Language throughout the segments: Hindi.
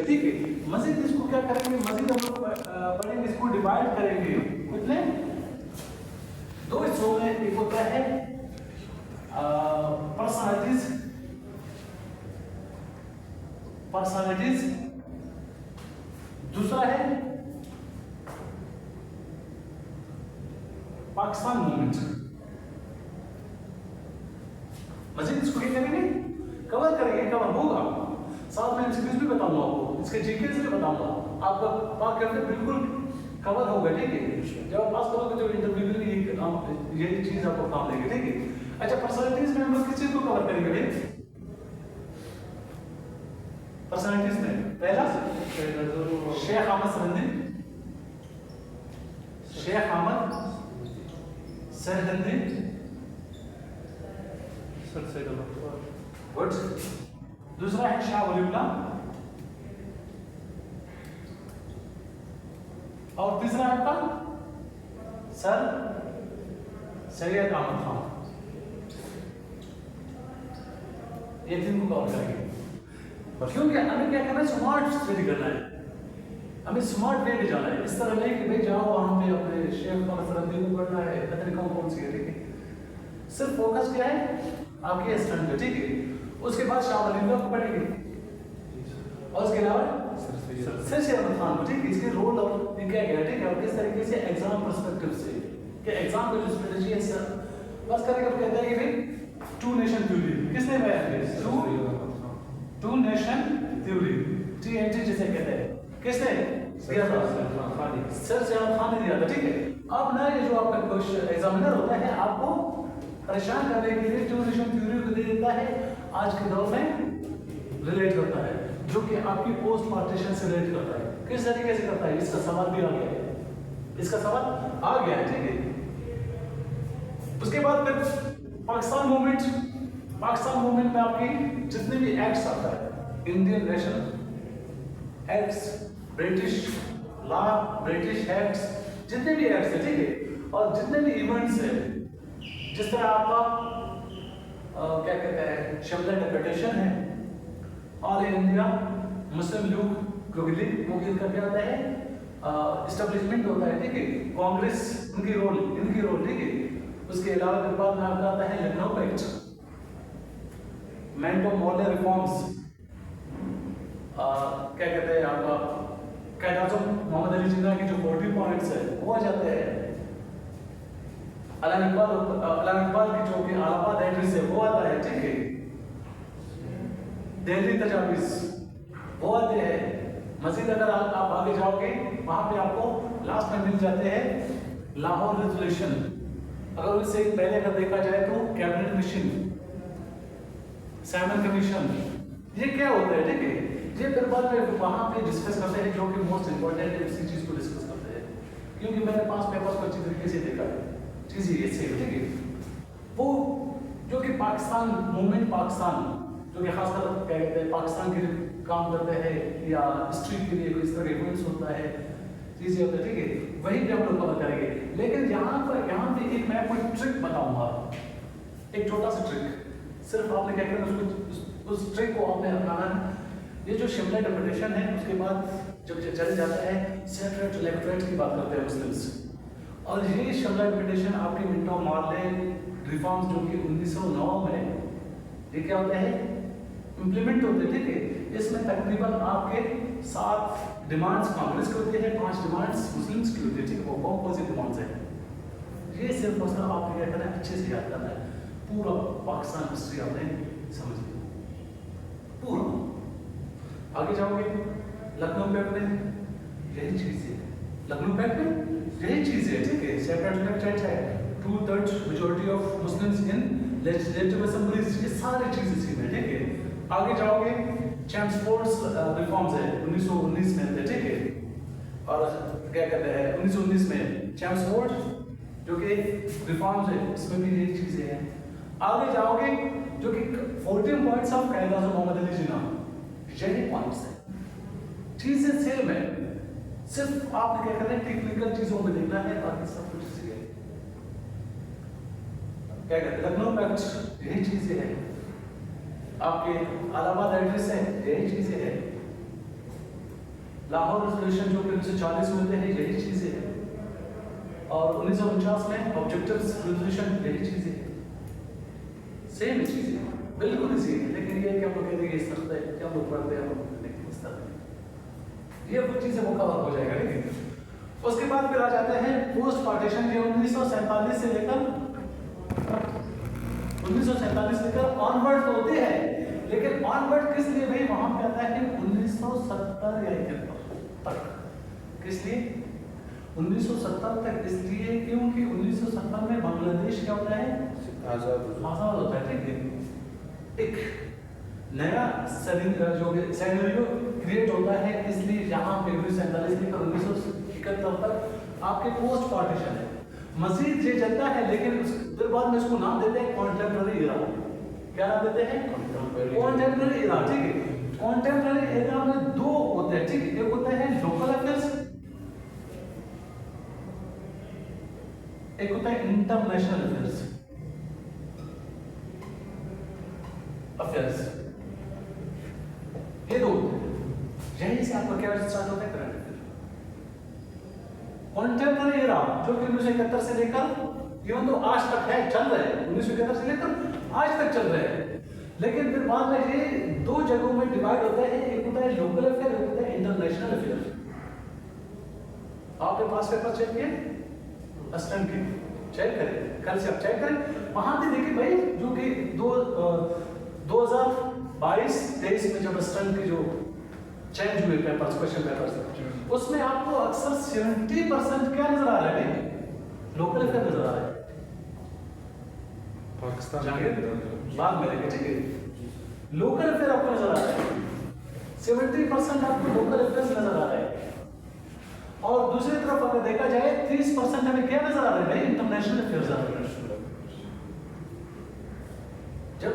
ठीक है। मजीद इसको क्या करेंगे, मजीद हम लोग पढ़ेंगे, इसको डिवाइड करेंगे कितने दो हिस्सों में। एक होता है पर्सनालिटीज, दूसरा है पाकिस्तान मूवमेंट। मजीद इसको क्या करेंगे, कवर करेंगे, कवर होगा। साथ में एमसीक्यूज भी बताऊंगा आपको, इसके जीके से भी बताऊंगा, आपका पाक करके बिल्कुल कवर होगा। ठीक है, जब आप पास करोगे तो इंटरव्यू के लिए ये चीज आपको काम देगी। ठीक है। अच्छा, पर्सनालिटीज में हम लोग किस चीज को कवर करेंगे भाई? पर्सनालिटीज में पहला शेख अहमद सरहिंदी, शेख अहमद सरहिंदी, गुड। दूसरा है शाह वलीउल्लाह, और तीसरा है आपका सर सैयद अहमद खान। ये तीन को कवर करेंगे क्योंकि हमें क्या करना है, स्मार्ट स्टडी करना है, हमें स्मार्ट वे में जाना है। इस तरह नहीं कि भाई जाओ वहां पे अपने शेख अहमद सरहिंदी को पढ़ना है, तरीका कौन सी है। ठीक है, सिर्फ फोकस क्या है आपके स्टडी पे। ठीक है, उसके बाद शाह वलीउल्लाह को पढ़ेंगे और उसके अलावा सर सैयद अहमद खान को। ठीक है, इसके रोल और क्या गया। ठीक है, और किस तरीके से एग्जाम पर्सपेक्टिव से कि एग्जाम की जो स्ट्रेटजी है सर बस करेंगे। अब कहते हैं कि भाई टू नेशन थ्योरी किसने बनाया है? टू नेशन थ्योरी, TNT जिसे कहते हैं, किसने दिया था? सर सैयद खान ने दिया था। ठीक है, अब ना ये जो आपका क्वेश्चन एग्जामिनर होता है आपको परेशान करने के लिए टू नेशन थ्योरी को दे देता है, आज के दौर में रिलेट करता है, जो कि आपकी पोस्ट पार्टीशन से रिलेट करता है। किस तरीके से करता है, इसका सवाल भी आ गया है, इसका सवाल आ गया है। ठीक है, उसके बाद फिर पाकिस्तान मूवमेंट। पाकिस्तान मूवमेंट में आपकी जितने भी एक्ट्स आता है, Indian national acts, British law, British acts, जितने भी एक्ट्स है। ठीक है, और जितने भी इवेंट्स है, जिस तरह आपका क्या कहते हैं शिमला डिक्लेरेशन है, ऑल इंडिया मुस्लिम लीग वो इनका क्या होता है, एस्टेब्लिशमेंट होता है। ठीक है, कांग्रेस इनकी रोल। ठीक है, उसके अलावा फिर बाद में आपका आता है लखनऊ एक्ट, मैंटो मॉडल रिफॉर्म्स, क्या कहते हैं आपका कायद-ए-आज़म मोहम्मद अली जिन्ना की जो 40 पॉइंट्स है वो आ जाते हैं। अलामा इकबाल की जो कि इलाहाबाद एड्रेस है वो आता है। ठीक है, दिल्ली तजावीज़ वो आते हैं। मजीद अगर आप आगे जाओगे वहां पे आपको लास्ट में मिल जाते हैं लाहौर रेजोल्यूशन। अगर उससे पहले अगर देखा जाए तो कैबिनेट मिशन, सैमन कमीशन, ये क्या होता है। ठीक है, ये फिर बाद में वहां पे डिस्कस करते हैं, जो कि मोस्ट इंपॉर्टेंट है, इसी चीज को डिस्कस करते हैं क्योंकि मैंने 5 पेपर्स को अच्छी तरीके से देखा है। चीज ये से ठीक है, वो जो कि पाकिस्तान मूवमेंट, पाकिस्तान जो कि खासकर क्या कहते हैं पाकिस्तान के लिए काम करते हैं या हिस्ट्री के लिए कोई इस तरह इवेंट्स होता है, चीजें होता है। ठीक है, वही पे हम लोग कवर करेंगे। लेकिन यहाँ पे एक मैं कोई ट्रिक बताऊंगा, एक छोटा सा ट्रिक। सिर्फ आपने क्या करना, उस ट्रिक को आपने अपनाना है। ये जो शिमला डिक्लेरेशन है, उसके बाद जब चले जाता है सेपरेट इलेक्टोरेट की बात करते हैं मुस्लिम्स, और ये शिमला डिक्लेरेशन आपके मिंटो मार्ले रिफॉर्म्स जो कि 1909 में ये क्या होता है इम्प्लीमेंट होते हैं। ठीक है, इसमें तकरीबन आपके 7 डिमांड्स कांग्रेस की होती है, 5 डिमांड्स मुस्लिम्स की होती है। ठीक है, वो कौन सी डिमांड्स है, ये सिर्फ और सिर्फ आपको क्या करना है, अच्छे से याद करना है। पूरा पाकिस्तान हिस्ट्री आपने समझ पूरा। आगे जाओगे लखनऊ पैक्ट में यही चीज है, लखनऊ पैक्ट में यही चीज है। ठीक है, सेपरेट इलेक्टोरेट है, 2/3 majority of Muslims in legislative assemblies, ये सारी चीजें इसी में। ठीक है, आगे जाओगे चैम्सफोर्ड्स रिफॉर्म्स है 1919 में थे। ठीक है, और क्या कहते हैं 1919 में चैम्सफोर्ड जो कि रिफॉर्म्स है, इसमें भी यही चीजें हैं। आगे जाओगे जो कि 14 पॉइंट्स ऑफ कायद-ए-आज़म मोहम्मद अली जिन्ना, यही पॉइंट्स है, चीजें सेम है, सिर्फ आपने क्या करना है टेक्निकल चीजों में देखना है, बाकी सब कुछ इसी है। क्या कहते हैं लखनऊ पैक्ट, यही चीजें हैं। आपके इलाहाबाद एड्रेस है, यही चीजें हैं। लाहौर रेजोल्यूशन जो कि 1940 में थे यही चीज़ें हैं, और 1949 में ऑब्जेक्टिव्स रेजोल्यूशन यही चीज़ें हैं, सेम चीज़ें बिल्कुल इसी है। लेकिन ये कि हम लोग कहते हैं इस तरह है कि हम लोग पढ़ते हैं, हम लोग नहीं इस तरह ये वो चीज़ें वो कवर हो जाएगा। लेकिन उसके बाद फिर आ जाते हैं पोस्ट पार्टीशन के 1947 से लेकर 1947 लेकर ऑनवर्ड तो होते हैं, लेकिन ऑनवर्ड किस लिए भाई वहां पे आता है 1970 या 71 तक। किस लिए 1970 तक? इसलिए क्योंकि 1970 में बांग्लादेश क्या होता है, आजाद होता है। ठीक है, एक नया सिनेरियो क्रिएट होता है, इसलिए यहाँ पे 1947 लेकर 1971 तक आपके पोस्ट पार्टीशन है। मजीद ये चलता है, लेकिन फिर बाद में इसको नाम देते हैं कॉन्टेम्पररी इरा। क्या नाम देते हैं? कॉन्टेम्पररी इरा। ठीक है, कॉन्टेम्पररी इरा में दो होते हैं। ठीक है, एक होता है लोकल अफेयर्स, एक होता है इंटरनेशनल अफेयर्स। ये दो होते हैं, यहीं से आपका क्या स्टार्ट होता है करंट अफेयर। कॉन्टेम्पररी इरा जो कि 1971 से लेकर इवन तो आज तक है, चल रहे हैं, 1971 से लेकर आज तक चल रहे हैं। लेकिन फिर बाद में ये दो जगहों में डिवाइड होता है, एक होता है लोकल अफेयर, एक होता है इंटरनेशनल अफेयर। आपके पास पेपर चेक किए असिस्टेंट के, चेक करें, कल से आप चेक करें, वहां पे देखिए भाई जो कि 2022-23 में जब असिस्टेंट के जो चेंज हुए पेपर्स, क्वेश्चन पेपर्स, उसमें आपको अक्सर 70% क्या नजर आ रहा है भाई? लोकल अफेयर नजर आ रहा है। पाकिस्तान बाद में देखें, ठीक है, लोकल अफेयर आपको नजर आ रहा है, 70% आपको लोकल अफेयर्स नजर आ रहा है। और दूसरी तरफ अगर देखा जाए 30% हमें क्या नजर आ रहा है भाई? इंटरनेशनल अफेयर्स आ रहे हैं। जब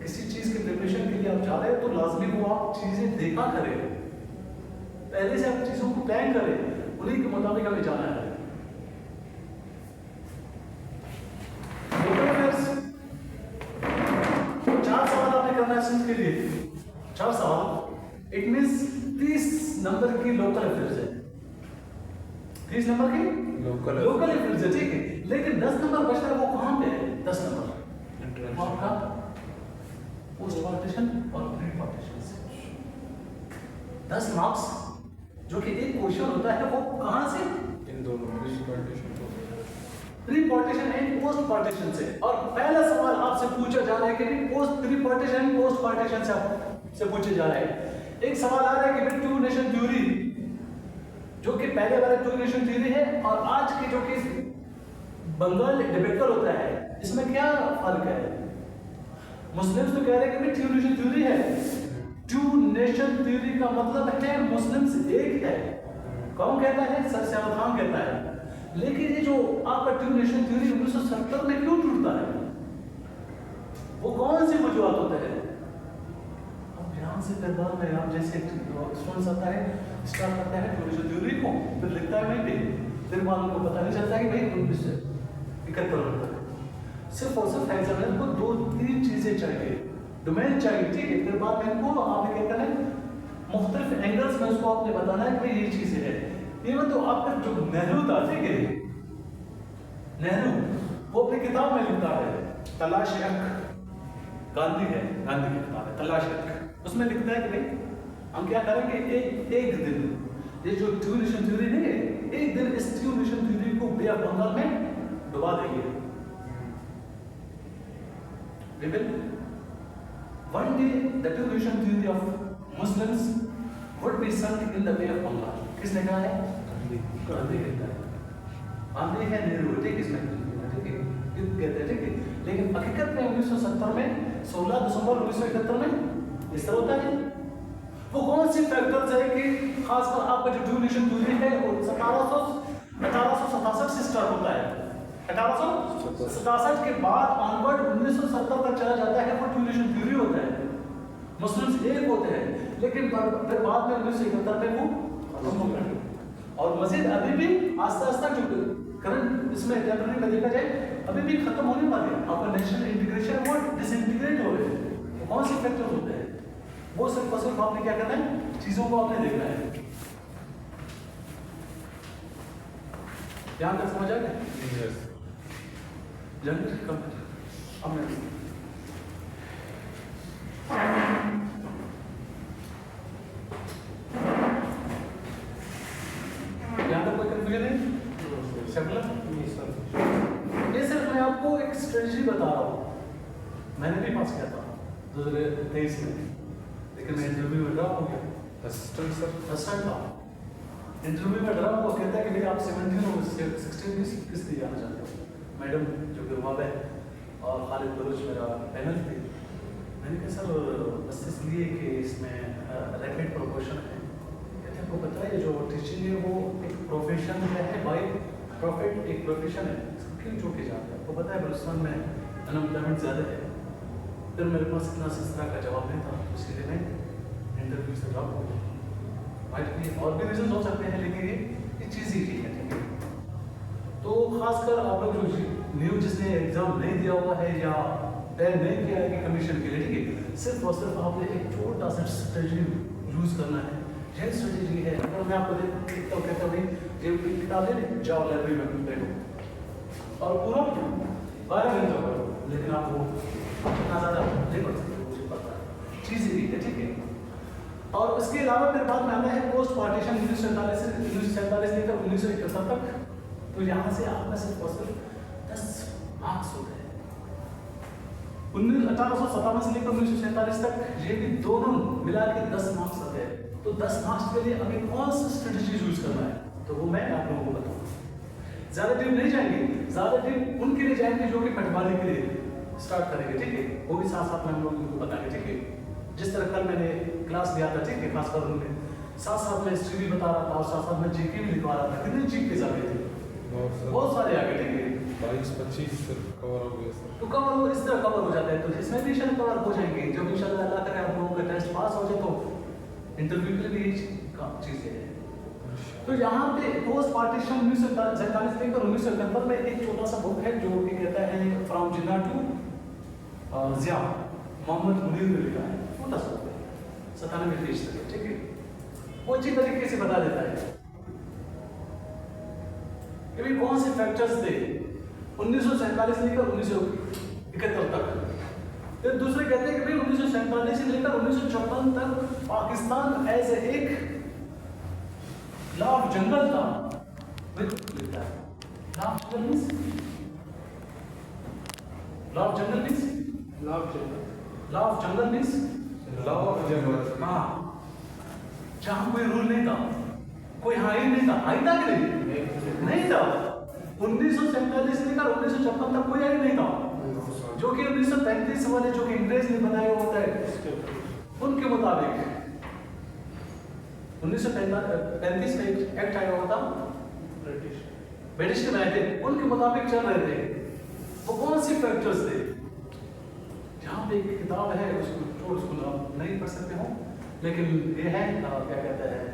किसी चीज के प्रिपरेशन के लिए आप जा रहे हैं तो लाजमी वो आप चीजें देखा करें, पहले से आप चीजों को प्लान करें, उन्हीं के मुताबिक हमें जाना है। लोकल अफेयर्स 4 सवाल आपने करना है इसके लिए, 4 सवाल, इट मींस 30 नंबर की लोकल अफेयर्स है, 30 नंबर की लोकल अफेयर्स है। ठीक है, लेकिन 10 नंबर बचता है, वो कहां पे है? 10 नंबर आपका पोस्ट पार्टीशन और प्री पार्टीशन से 10 मार्क्स जो कि एक क्वेश्चन होता है, वो कहां से? इन दोनों pre partition and post partition से। और पहला सवाल आपसे पूछा जा रहा है कि post pre partition post partition से आपसे पूछे जा रहा है। एक सवाल आ रहा है कि टू नेशन थ्योरी, जो कि पहले वाला टू नेशन थ्योरी है और आज की जो कि बंगाल डिबेकल होता है, इसमें क्या फर्क है? मुस्लिम्स तो कह रहे हैं कि टू नेशन थ्योरी है, टू नेशन थ्योरी का मतलब है मुस्लिम्स एक है। कौन कहता है? सर सैयद खान कहता है। लेकिन ये जो आपका टू नेशन थ्योरी 1970 में क्यों टूटता है? वो कौन सी वजूहत होते हैं? अब ध्यान से दरबार में आप जैसे स्टूडेंट्स आता है, स्टार्ट करता है टू नेशन थ्योरी को, फिर लिखता है मैं भी, फिर बाद में पता नहीं चलता कि भाई 1971 होता है। सिर्फ और सिर्फ एग्जामिनर को 2-3 चीजें चाहिए, डोमेन चाहिए। ठीक है, फिर बाद में इनको आपने क्या करना है, मुख्तलिफ एंगल्स में उसको आपने बताना है कि ये चीजें है। इवन तो आपका जो नेहरू था, ठीक है, नेहरू वो अपनी किताब में लिखता है तलाश हक, गांधी है, गांधी की किताब है तलाश हक, उसमें लिखता है कि भाई हम क्या करेंगे, एक दिन ये जो टू नेशन थ्योरी नहीं है, एक दिन इस टू नेशन थ्योरी को बे ऑफ बंगाल में डुबा देंगे। We will one day the two nation theory of Muslims would be sunk in the way of Bengal. किसने कहा है? गांधी कहता है, गांधी है, नेहरू, ठीक, इसमें ठीक है, कहते हैं, ठीक है। लेकिन हकीकत में 1970 में 16 दिसंबर 1971 में इस तरह होता है। वो कौन सी फैक्टर्स है कि खासकर आपका जो टू नेशन थ्योरी है वो 1867 से स्टार्ट होता है, 1867 के बाद ऑनवर्ड 1970 तक चला जाता है, वो टू नेशन थ्योरी होता है, मुस्लिम्स एक होते हैं। लेकिन फिर बाद में 1971 में वो खत्म हो गए। और मजीद अभी भी आस्ता आस्ता जो करंट इसमें टेम्परेरी में देखा जाए अभी भी खत्म होने वाले हैं। आपका नेशनल इंटीग्रेशन वो डिसइंटीग्रेट हो रहे हैं। वो कौन से फैक्टर्स होते हैं? वो सिर्फ और सिर्फ आपने क्या करना है, चीजों को आपने देखना है। यहाँ तक समझ आ गया? Yes. जनरल कम अब मैं यहाँ तक कोई कंफ्यूजन है? सिंपल ये सिर्फ मैं आपको एक स्ट्रेटजी बता रहा हूँ। मैंने भी पास किया था 2023 में, लेकिन मैं इंटरव्यू में ड्रॉप हो गया। Assistant sir. असिस्टेंट था, इंटरव्यू में ड्रॉप हो, कहता है कि भैया आप 17 और 16 किस लिए जाना चाहते हो? मैडम जो गुरबाब है और खालिद बलूच मेरा पैनल थे। मैंने कहा सर बस इसलिए कि इसमें रैपिड प्रमोशन है। कहते आपको पता है जो टीचिंग है वो एक प्रोफेशन है, बाई प्रॉफिट एक प्रोफेशन है, क्यों जो के जाता है? आपको पता है बलूचिस्तान में अनएम्प्लॉयमेंट ज़्यादा है। फिर मेरे पास इतना इस तरह का जवाब नहीं था, इसलिए मैं इंटरव्यू से ड्रॉप हो गया। और भी रीजन हो सकते हैं, लेकिन ये चीज़ ही ठीक है, ठीक है। तो खासकर आप लोग जो न्यू जिसने एग्जाम नहीं दिया हुआ है या तय नहीं किया है कि कमीशन के लिए, ठीक है, सिर्फ और सिर्फ आपने एक छोटा सा स्ट्रेटजी यूज करना है। यह स्ट्रेटजी है, अगर मैं आपको देखता हूँ कहता हूँ भाई ये किताब ले जाओ लाइब्रेरी में बैठो और पूरा 12 घंटे करो, लेकिन आप वो इतना ज़्यादा नहीं पढ़ सकते, मुझे पता है चीज़ ही है, ठीक है। और उसके अलावा फिर बाद में आता है पोस्ट पार्टीशन 1947 से 1947 लेकर 1971 तक। तो यहाँ से आपका सिर्फ और सिर्फ 10 मार्क्स होते हैं। 1857 से लेकर 1947 तक ये भी दोनों मिला के 10 मार्क्स आते हैं। तो 10 मार्क्स के लिए हमें कौन सा स्ट्रेटजी यूज करना है, तो वो मैं आप लोगों को बताऊंगा। ज्यादा टीम नहीं जाएंगे, ज्यादा टीम उनके लिए जाएंगे जो कि पटवारी के लिए स्टार्ट करेंगे, ठीक है। वो भी साथ साथ में हम लोग उनको बताएंगे, ठीक है। जिस तरह कल मैंने क्लास लिया था, ठीक है, खासकर उनमें साथ साथ में हिस्ट्री भी बता रहा था और साथ साथ में जीके भी लिखवा रहा था। कितने जीके आ गए थे? बहुत सारे आ गए, ठीक है। 22-25 सर कवर हो गया सर। तो कवर हो, इस तरह कवर हो जाता है। तो इसमें भी शायद कवर हो जाएंगे। जब इंशाल्लाह अल्लाह करे आप लोगों का टेस्ट पास हो जाए तो इंटरव्यू के लिए भी यही चीज़ें हैं। तो यहाँ पे पोस्ट पार्टीशन 1947 लेकर 1971 में एक छोटा सा बुक है जो कि कहता है फ्रॉम जिन्ना टू जिया, मोहम्मद मुनीर ने लिखा है। छोटा सा बुक है, 97 पेज तक है, ठीक है। वो अच्छी तरीके से बता देता है कि भाई कौन से फैक्टर्स थे 1947 लेकर 1971 तक। फिर दूसरे कहते हैं कि भाई 1947 से लेकर 1954 तक पाकिस्तान एज एक लॉ ऑफ जंगल था। बिल्कुल लिखता है law of jungle means law of jungle means law of jungle हाँ, जहां कोई रूल नहीं था, कोई आइन नहीं था। आइन था कि नहीं था। 1947 से लेकर 1956 तक कोई आइन नहीं था, जो कि 1935 वाले जो कि अंग्रेज ने बनाया होता है उनके मुताबिक 1935 में एक एक्ट आया हुआ था, ब्रिटिश के बनाए थे, उनके मुताबिक चल रहे थे। वो कौन से फैक्टर्स थे? यहाँ पे एक किताब है, उसको नहीं पढ़ सकते हो, लेकिन ये है क्या कहते हैं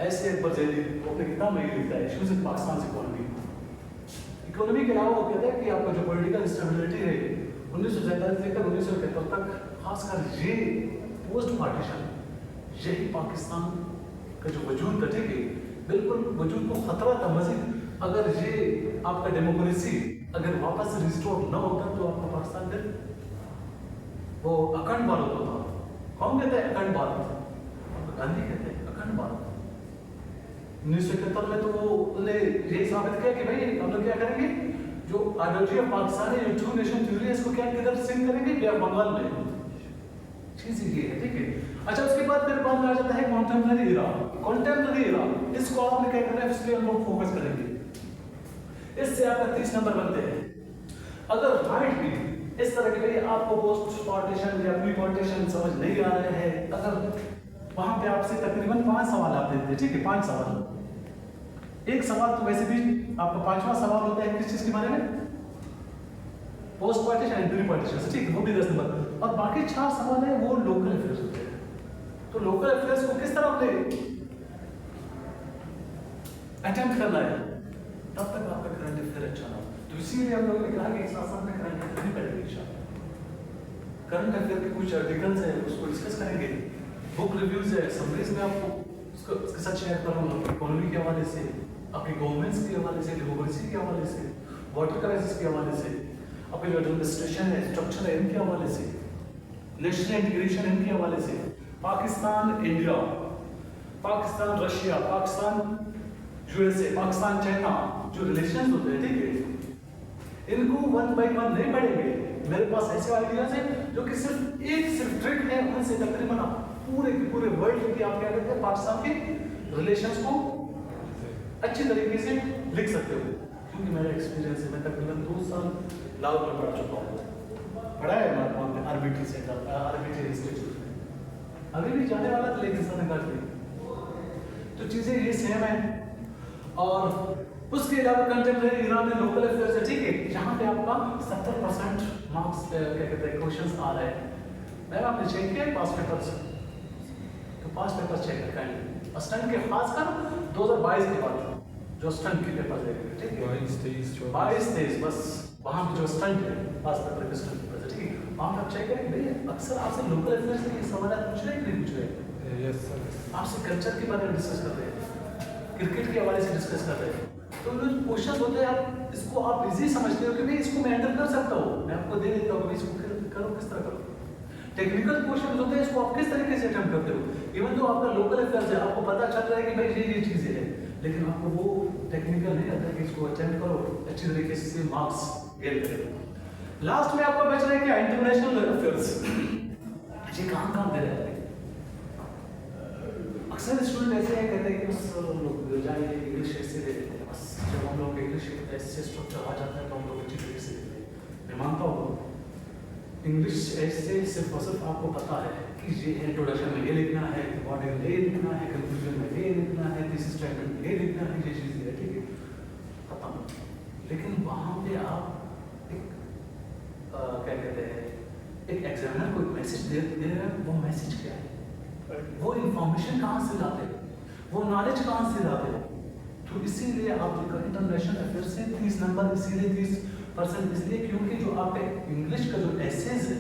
ऐसे अकबर जैदी अपनी किताब में ये लिखता है इश्यूज इन पाकिस्तान इकोनॉमी के अलावा वो कहता है कि आपका जो पॉलिटिकल स्टेबिलिटी है 1947 से लेकर 1971 तक, खासकर ये पोस्ट पार्टीशन, यही पाकिस्तान का जो वजूद था, ठीक है, बिल्कुल वजूद को खतरा था मजीद। अगर ये आपका डेमोक्रेसी अगर वापस रिस्टोर न होता तो आपका पाकिस्तान फिर वो अखंड भारत होता। कौन कहते हैं अखंड भारत? गांधी कहते हैं अखंड भारत। 1971 में तो उन्होंने ये साबित किया कि भाई हम लोग क्या करेंगे, जो आइडियोलॉजी ऑफ पाकिस्तान है, जो टू नेशन थ्योरी है, इसको क्या किधर सिंक करेंगे? बे ऑफ बंगाल में। चीज ये है, ठीक है। अच्छा, उसके बाद फिर बाद में आ जाता है कॉन्टेम्पररी इरा। कॉन्टेम्पररी इरा, इसको आपने क्या करना है, इसलिए हम लोग फोकस करेंगे। इससे आपका 30 नंबर बनते हैं। अगर राइट भी इस तरह के भाई आपको पोस्ट पार्टीशन या प्री पार्टीशन समझ नहीं आ रहे हैं, अगर वहां पे आपसे तकरीबन 5 सवाल आप देते हैं, ठीक है, 5 सवाल। एक सवाल तो वैसे भी आपका 5वां सवाल होता है किस चीज के बारे में? Post partition and pre partition से, ठीक है, वो भी 10 नंबर। और बाकी 4 सवाल है वो लोकल अफेयर्स होते हैं। तो लोकल अफेयर्स को किस तरह आपने अटेम्प्ट करना है, तब तक आपका करंट अफेयर अच्छा ना हो। तो इसीलिए हम लोगों ने कहा कि इस साथ में करंट अफेयर नहीं पढ़ेंगे इंशाल्लाह। करंट अफेयर के कुछ आर्टिकल्स हैं, उसको डिस्कस करेंगे, बुक रिव्यूज है, समरीज में आपको उसके साथ शेयर करूंगा इकोनॉमी के हवाले से, आपकी गवर्नमेंट्स के हवाले से, डेमोक्रेसी के हवाले से, वाटर क्राइसिस के हवाले से, अपने जो एडमिनिस्ट्रेशन है, स्ट्रक्चर है, इनके हवाले से, नेशनल इंटीग्रेशन इनके हवाले से, Pakistan India, Pakistan Russia, Pakistan USA, Pakistan China, जो रिलेशन होते हैं, ठीक है, इनको वन बाय वन नहीं पढ़ेंगे। मेरे पास ऐसे आइडियाज हैं जो कि सिर्फ ट्रिक है, उनसे तकरीबन आप पूरे के पूरे वर्ल्ड की आप क्या करते हैं, पाकिस्तान के रिलेशंस को अच्छी तरीके से लिख सकते हो। क्योंकि मेरा एक्सपीरियंस है, मैं तकरीबन 2 साल लाहौर में पढ़ चुका हूँ, पढ़ा है वहाँ पे आरबीटी सेंटर, आरबीटी इंस्टीट्यूट में, अभी भी जाने वाला था लेकिन समय काट लिया। तो चीज़ें ये सेम है। और उसके अलावा कंटेम्प्रेरी ईरान में लोकल अफेयर्स है, ठीक है, जहाँ पे आपका 70% मार्क्स क्या कहते हैं क्वेश्चंस आ रहे हैं। मैम आपने चेक किया पास पेपर्स, तो पास पेपर्स चेक करेंगे स्टंट के, खासकर 2022 के बाद जो स्टंट के पेपर देंगे, ठीक है, 22-23 बस वहाँ पे जो स्टंट है पास पेपर के स्टंट पेपर, ठीक है, वहाँ पे आप चेक करेंगे। भाई अक्सर आपसे लोकल अफेयर्स के सवाल पूछ रहे हैं कि नहीं पूछ रहे, यस सर, आपसे कल्चर के बारे में डिस्कस कर रहे हैं, क्रिकेट के हवाले से डिस्कस कर रहे हैं। तो जो क्वेश्चन होते हैं आप इसको आप इजी समझते हो कि भाई इसको मैं हैंडल कर सकता हूँ, मैं आपको दे देता हूँ, इसको करो किस तरह करो। टेक्निकल क्वेश्चन होते हैं, इसको आप किस तरीके से अटेम्प्ट करते हो। इवन तो आपका लोकल अफेयर्स है, आपको पता चल रहा है कि भाई ये चीज़ें हैं, लेकिन आपको वो टेक्निकल नहीं आता कि इसको अटेम्प्ट करो अच्छी तरीके से मार्क्स गेन करो। लास्ट में आपका बच रहा है क्या, इंटरनेशनल अफेयर्स। ये काम दे रहे हैं। अक्सर स्टूडेंट ऐसे हैं, कहते हैं कि बस लोग जाएंगे इंग्लिश ऐसे दे देते हैं, बस जब हम लोग इंग्लिश ऐसे स्ट्रक्चर आ जाता है तो हम लोग अच्छी तरीके से देते हैं। मैं मानता हूँ इंग्लिश ऐसे सिर्फ और सिर्फ आपको पता है कि ये इंट्रोडक्शन में ये लिखना है, बॉडी में ये लिखना है, कंक्लूजन में ये लिखना है, दिस स्टेटमेंट में ये लिखना है, ये चीज़ है, ठीक है, खत्म। लेकिन वहाँ पे आप एक क्या कहते हैं, एक एग्जामिनर को एक मैसेज दे रहे हैं, वो मैसेज क्या है, वो इंफॉर्मेशन कहाँ से लाते हैं, वो नॉलेज कहाँ से लाते हैं। तो इसीलिए आप इंटरनेशनल अफेयर से 30 नंबर, इसीलिए 30% इसलिए क्योंकि जो आपके इंग्लिश का जो एसेज है,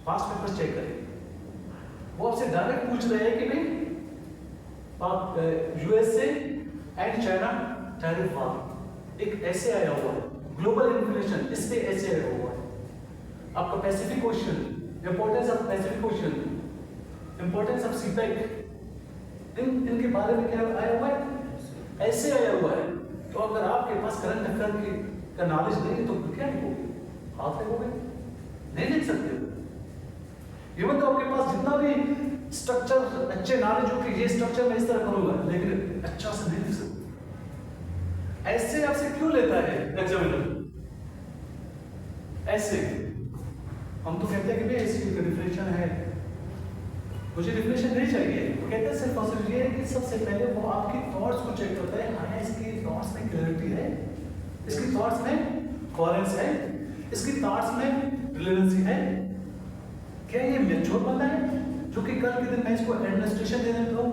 पास्ट पेपर चेक करें, वो आपसे डायरेक्ट पूछ रहे हैं कि भाई यूएसए एंड चाइना टैरिफ वार एक ऐसे आया हुआ है, ग्लोबल इन्फ्लेशन इस पे ऐसे आया हुआ है, आपका Pacific ocean, importance of Pacific ocean, importance of CPEC, इनके बारे में क्या आया हुआ है, ऐसे आया हुआ है। तो अगर आपके पास करंट अफेयर का नॉलेज नहीं है तो क्या लिखोगे, हाथ लिखोगे, नहीं लिख सकते। इवन तो आपके पास जितना भी स्ट्रक्चर अच्छे नॉलेज हो कि ये स्ट्रक्चर मैं इस तरह करूंगा, लेकिन अच्छा से नहीं लिख सकते। ऐसे आपसे क्यों लेता है एग्जामिनर, ऐसे हम तो कहते हैं कि भाई इसकी डिफिनेशन है, मुझे डिफिनेशन नहीं चाहिए। वो कहते हैं सिर्फ और सिर्फ ये है कि सबसे पहले वो आपकी थॉट्स को चेक करता है, हाँ इसकी थॉट्स में क्लैरिटी है, इसकी थॉट्स में कोहेरेंस है, इसकी थॉट्स में रिलेवेंसी है, क्या ये मैच्योर बंदा है जो कि कल के दिन मैं इसको एडमिनिस्ट्रेशन दे देता हूँ।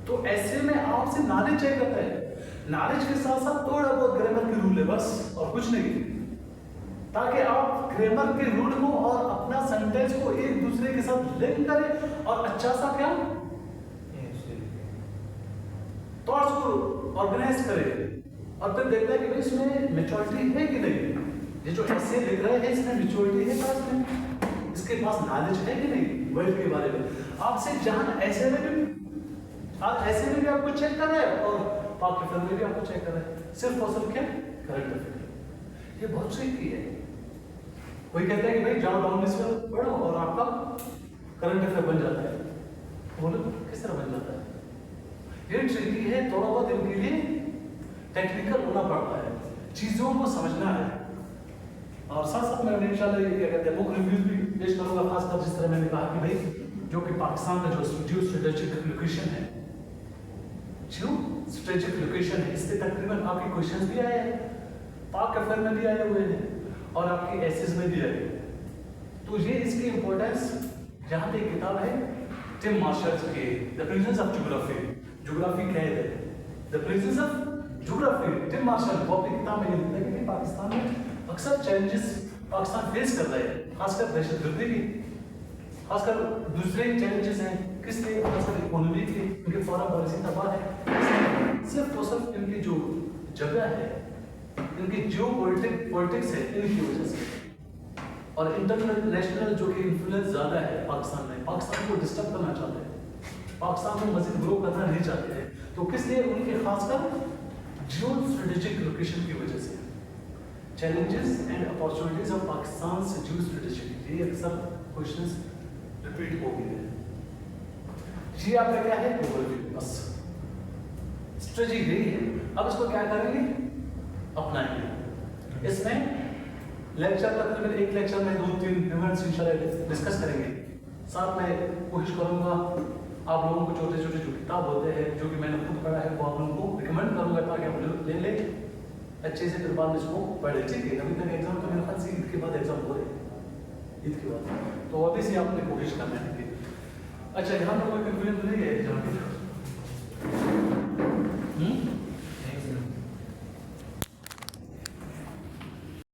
तो ऐसे में आपसे नॉलेज चेक करता है, नॉलेज के साथ साथ थोड़ा बहुत ग्रामर के रूल है बस, और कुछ नहीं, ताकि आप ग्रामर के रूल को और अपना सेंटेंस को एक दूसरे के साथ लिंक करें और अच्छा सा क्या थॉट्स को ऑर्गेनाइज करें, और फिर देखते हैं कि भाई इसमें मैच्योरिटी है कि नहीं, ये जो ऐसे लिख रहे हैं इसमें मैच्योरिटी है पास में, इसके पास नॉलेज है कि नहीं वर्ल्ड के बारे में। आपसे जहां ऐसे में भी आपको चेक कर रहे हैं और पाकिस्तान में भी आपको चेक कर रहे हैं, सिर्फ और सिर्फ क्या करंट अफेयर। ये बहुत सही की है। कोई कहता है कि भाई जाओ डाउन लिस्ट में पढ़ो और आपका करंट अफेयर बन जाता है, बोलो किस तरह बन जाता है, ये ट्रिकी है, थोड़ा बहुत इनके लिए टेक्निकल होना पड़ता है, चीजों को समझना है। और साथ साथ मैं इंशाल्लाह ये क्या कहते हैं बुक रिव्यूज भी पेश करूंगा, खासकर जिस तरह मैंने कहा कि भाई जो कि पाकिस्तान का जो स्ट्रेटेजिक लोकेशन है, जो स्ट्रेटेजिक लोकेशन है, इस पे तकरीबन आपके क्वेश्चंस भी आए हैं, पाक अफेयर में भी आए हुए हैं और आपके एसेस में भी आए। तो ये इसकी इंपॉर्टेंस, जहाँ पे किताब है टिम मार्शल की the prisons of geography, geography क्या है, the prisons of geography, Tim Marshall, वो अपनी किताब में लिखता है कि पाकिस्तान में अक्सर चैलेंजेस पाकिस्तान फेस कर रहा है, खासकर दहशतगर्दी की, खासकर दूसरे चैलेंजेस हैं, किस लिए, खासकर इकोनॉमी की, उनकी फॉरेन पॉलिसी तबाह है, सिर्फ और सिर्फ इनकी जो जगह है, इनकी जो पॉलिटिक्स है, इनकी वजह से। और इंटरनेशनल जो कि इन्फ्लुएंस ज़्यादा है पाकिस्तान में, पाकिस्तान को डिस्टर्ब करना चाहते हैं, पाकिस्तान को मज़ीद ग्रो करना नहीं चाहते हैं। तो किस लिए? उनके खासकर जियो स्ट्रेटेजिक लोकेशन की वजह से। Challenges and opportunities of Pakistan से जियो स्ट्रेटेजिक, ये अक्सर क्वेश्चंस रिपीट हो गए हैं। ये आपका क्या है? ओवरव्यू, बस स्ट्रेटेजी यही है। अब इसको क्या करेंगे? अपनाएंगे। इसमें लेक्चर तकरीबन एक लेक्चर में 2-3 इवेंट्स इंशाल्लाह डिस्कस करेंगे। साथ में कोशिश करूंगा आप लोगों को छोटे छोटे जो किताब होते हैं, जो कि मैंने खुद पढ़ा है, वो आप लोगों को रिकमेंड करूंगा ताकि आप लोग ले लें अच्छे से, फिर बाद में इसको पढ़े। ठीक है, अभी तक एग्जाम तो मेरे ख्याल से ईद के बाद एग्जाम हो रहे हैं, ईद के बाद, तो अभी से आपने कोशिश करना है। अच्छा, यहाँ पर कोई कंफ्यूजन तो नहीं है?